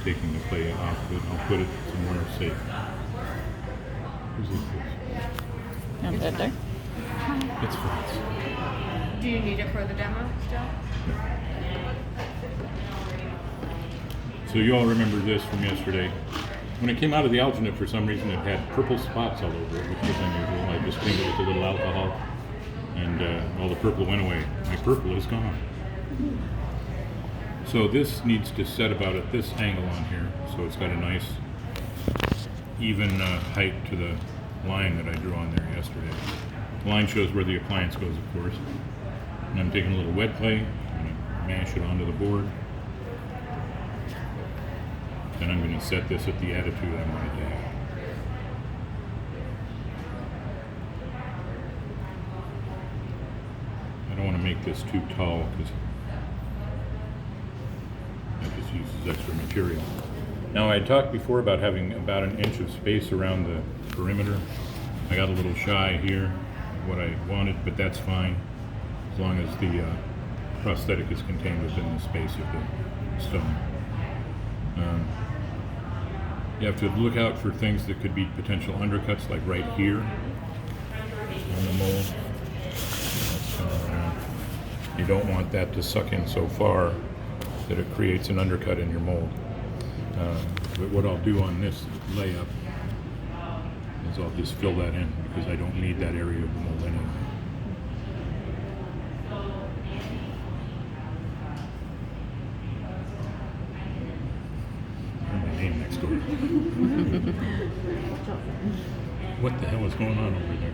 taking the clay off of it. I'll put it somewhere safe. Who's this? And that there. It's fine. Do you need it for the demo still? So you all remember this from yesterday. When it came out of the alginate, for some reason it had purple spots all over it, which was unusual. I just cleaned it with a little alcohol, and all the purple went away. My purple is gone. So this needs to set about at this angle on here, so it's got a nice even height to the line that I drew on there yesterday. The line shows where the appliance goes, of course. And I'm taking a little wet clay, I'm going to mash it onto the board. And I'm going to set this at the attitude I want it to have. I don't want to make this too tall because that just uses extra material. Now I talked before about having about an inch of space around the perimeter. I got a little shy here of what I wanted, but that's fine as long as the prosthetic is contained within the space of the stone. You have to look out for things that could be potential undercuts, like right here on the mold. You don't want that to suck in so far that it creates an undercut in your mold. But what I'll do on this layup is I'll just fill that in because I don't need that area of the mold anyway. My name next door. What the hell is going on over there?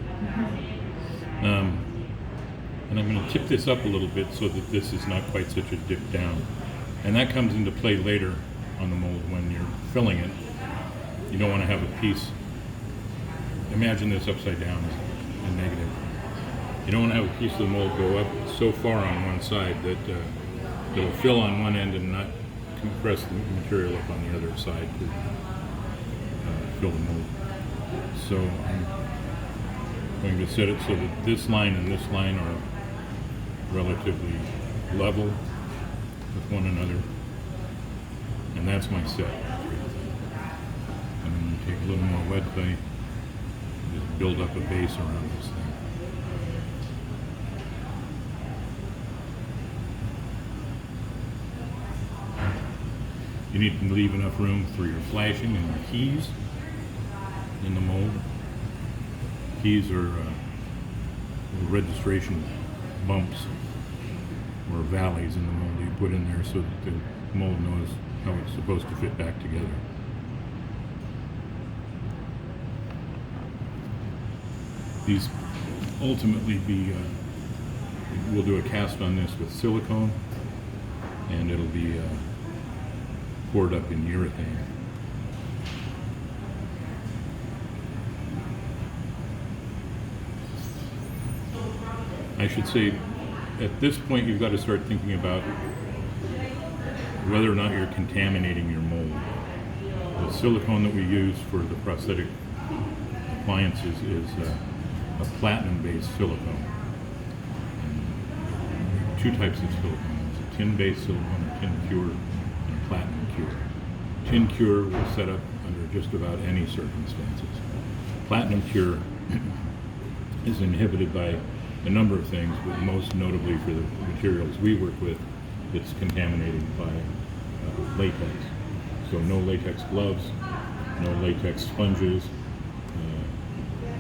And I'm going to tip this up a little bit so that this is not quite such a dip down. And that comes into play later on the mold when you're filling it. You don't want to have a piece. Imagine this upside down as a negative. You don't want to have a piece of the mold go up so far on one side that it'll fill on one end and not compress the material up on the other side to fill the mold. So I'm going to set it so that this line and this line are relatively level with one another, and that's my set. I'm going to take a little more wet clay and just build up a base around this thing. You need to leave enough room for your flashing and your keys in the mold. Keys are registration bumps or valleys in the mold you put in there so that the mold knows how it's supposed to fit back together. These ultimately we'll do a cast on this with silicone, and it'll be poured up in urethane. I should say, at this point, you've got to start thinking about whether or not you're contaminating your mold. The silicone that we use for the prosthetic appliances is a platinum-based silicone. And two types of silicone. There's a tin-based silicone, a tin cure, and a platinum cure. Tin cure will set up under just about any circumstances. Platinum cure is inhibited by a number of things, but most notably for the materials we work with, it's contaminated by latex. So no latex gloves, no latex sponges,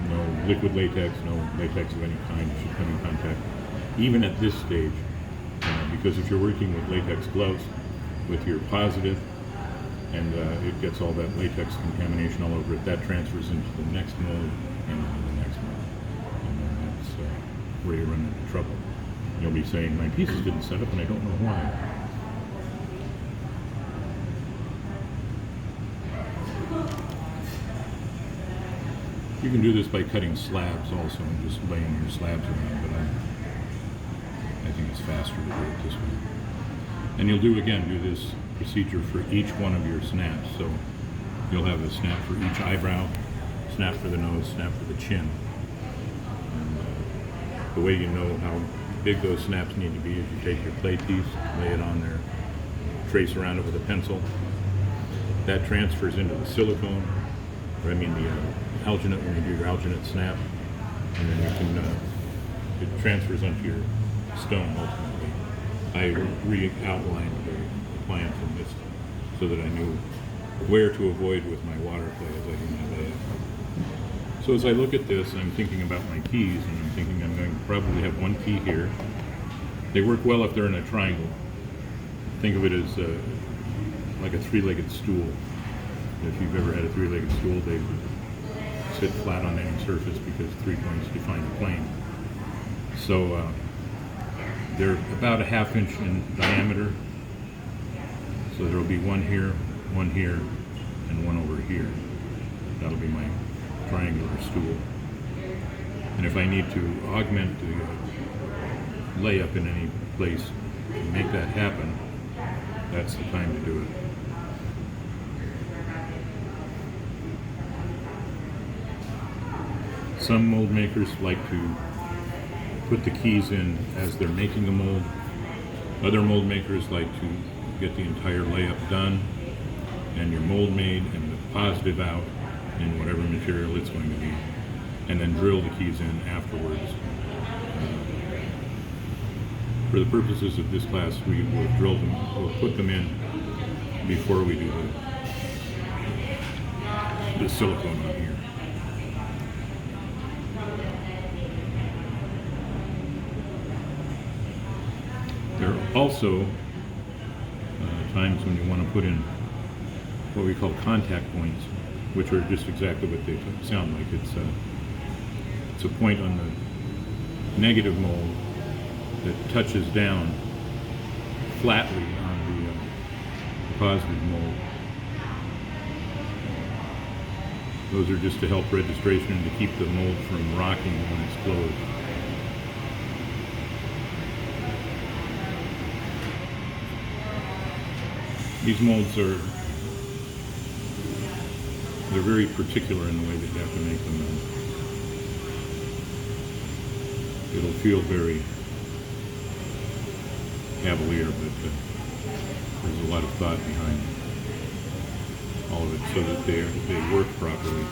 no liquid latex, no latex of any kind should come in contact, even at this stage, because if you're working with latex gloves with your positive, and it gets all that latex contamination all over it, that transfers into the next mold and into the next mold. And then that's where you run into trouble. You'll be saying, my pieces didn't set up and I don't know why. You can do this by cutting slabs also and just laying your slabs around, but I think it's faster to do it this way. And you'll do this procedure for each one of your snaps. So you'll have a snap for each eyebrow, snap for the nose, snap for the chin. And the way you know how big those snaps need to be is you take your play piece, lay it on there, trace around it with a pencil, that transfers into the silicone, or I mean the alginate when you do your alginate snap, and then you can, it transfers onto your stone ultimately. I re-outlined the plan from this so that I knew where to avoid with my water play as I do my layup. So as I look at this, I'm thinking about my keys, and I'm thinking I'm going to probably have one key here. They work well if they're in a triangle. Think of it as like a three-legged stool. If you've ever had a three-legged stool, they sit flat on any surface because 3 points define the plane. So they're about a 1/2 inch in diameter. So there will be one here, and one over here. That'll be my triangular stool. And if I need to augment the layup in any place to make that happen, that's the time to do it. Some mold makers like to put the keys in as they're making the mold. Other mold makers like to get the entire layup done and your mold made and the positive out in whatever material it's going to be, and then drill the keys in afterwards. For the purposes of this class, we will drill them, we'll put them in before we do the silicone on here. There are also times when you want to put in what we call contact points, which are just exactly what they sound like. It's a point on the negative mold that touches down flatly on the positive mold. Those are just to help registration and to keep the mold from rocking when it's closed. These molds they're very particular in the way that you have to make them. It'll feel very cavalier, but there's a lot of thought behind all of it so that they work properly.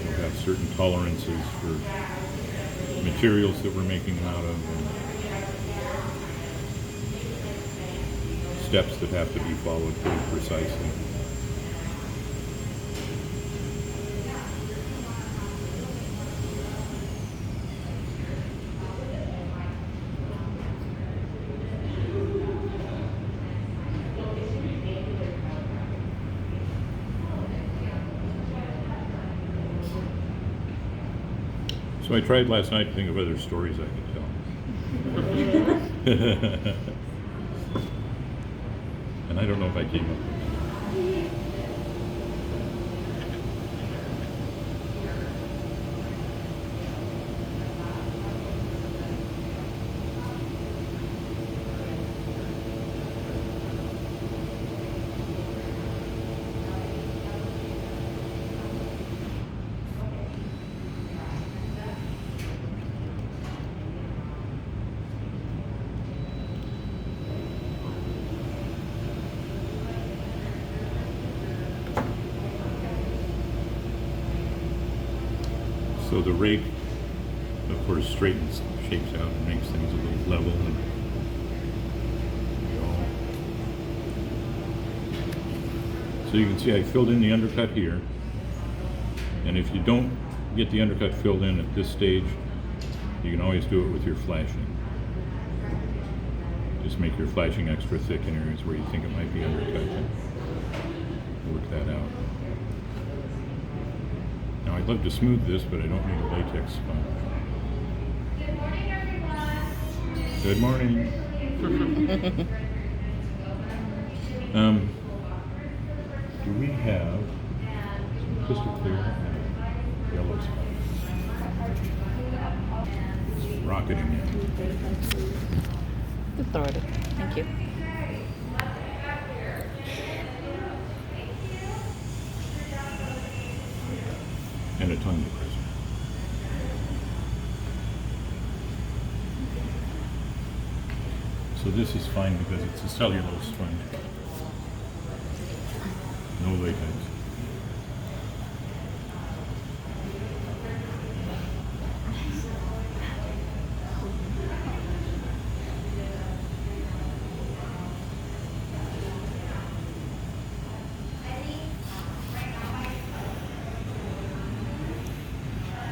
We'll have certain tolerances for materials that we're making them out of, and steps that have to be followed pretty precisely. So I tried last night to think of other stories I could tell. And I don't know if I came up with them. So the rake, of course, straightens, shapes out, and makes things a little level. And so you can see I filled in the undercut here. And if you don't get the undercut filled in at this stage, you can always do it with your flashing. Just make your flashing extra thick in areas where you think it might be undercut. Work that out. Now I'd love to smooth this, but I don't need a latex sponge. Good morning. Do we have some crystal clear yellow sponge? It's rocketing in. Just throw it. Thank you. And a tongue depressor. So this is fine because it's a cellulose sponge. No latex.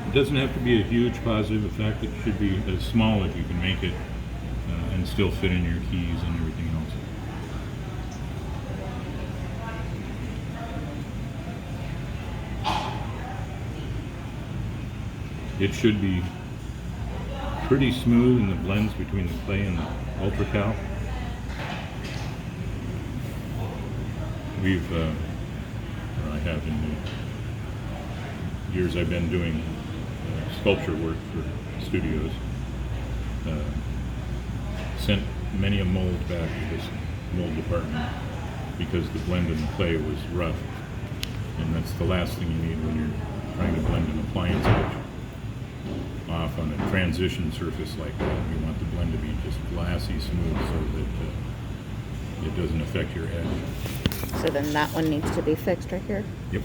It doesn't have to be a huge positive effect. It should be as small as you can make it and still fit in your keys and everything else. It should be pretty smooth in the blends between the clay and the Ultra Cal. I have in the years I've been doing sculpture work for studios, sent many a mold back to this mold department because the blend in the clay was rough, and that's the last thing you need when you're trying to blend an appliance edge off on a transition surface like that. You want the blend to be just glassy smooth so that it doesn't affect your edge. So then that one needs to be fixed right here. Yep.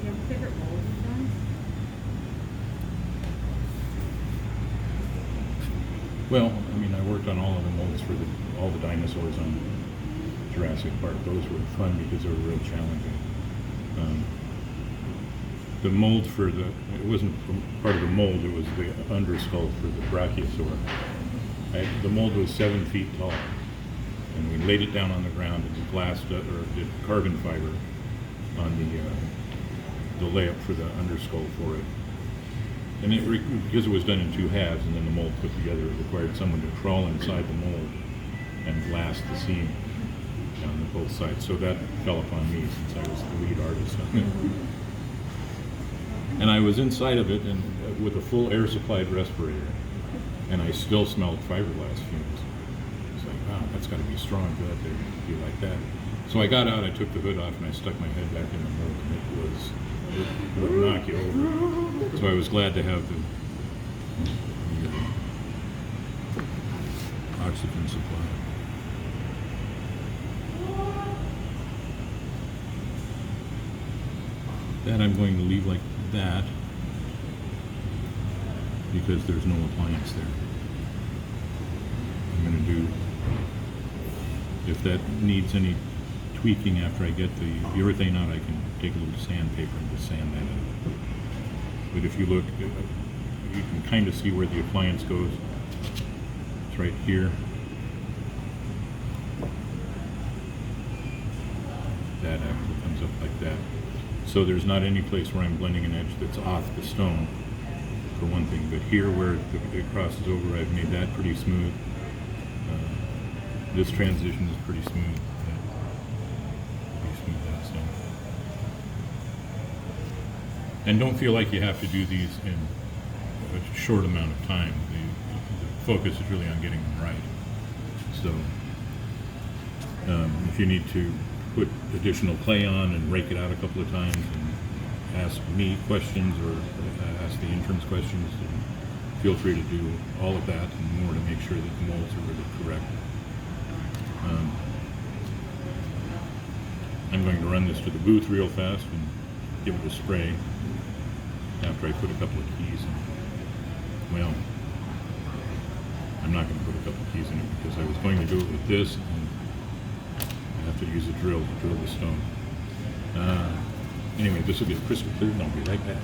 You have a favorite mold you've done? Well, I mean, I worked on all of the molds for all the dinosaurs on Jurassic Park. Those were fun because they were real challenging. The mold for it wasn't part of the mold, it was the underskull for the Brachiosaur. The mold was 7 feet tall, and we laid it down on the ground and did carbon fiber on the layup for the underskull for it. And because it was done in 2 halves and then the mold put together, it required someone to crawl inside the mold and blast the seam down both sides. So that fell upon me since I was the lead artist on it. And I was inside of it and with a full air supplied respirator, and I still smelled fiberglass fumes. It's like, wow, that's got to be strong for that to be like that. So I got out, I took the hood off, and I stuck my head back in the mold, and it would knock you over. So I was glad to have the oxygen supply. That I'm going to leave like that because there's no appliance there. I'm going to do, if that needs any tweaking after I get the urethane out, I can take a little sandpaper and just sand that out. But if you look, you can kind of see where the appliance goes. It's right here. That actually comes up like that. So there's not any place where I'm blending an edge that's off the stone, for one thing. But here where it crosses over, I've made that pretty smooth. This transition is pretty smooth. And don't feel like you have to do these in a short amount of time. The focus is really on getting them right. So if you need to put additional clay on and rake it out a couple of times and ask me questions or ask the interns questions, feel free to do all of that and more to make sure that the molds are really correct. I'm going to run this to the booth real fast and give it a spray after I put a couple of keys in. Well, I'm not going to put a couple of keys in it because I was going to do it with this, and I have to use a drill to drill the stone. Anyway, this will get crystal clear and I'll be right back.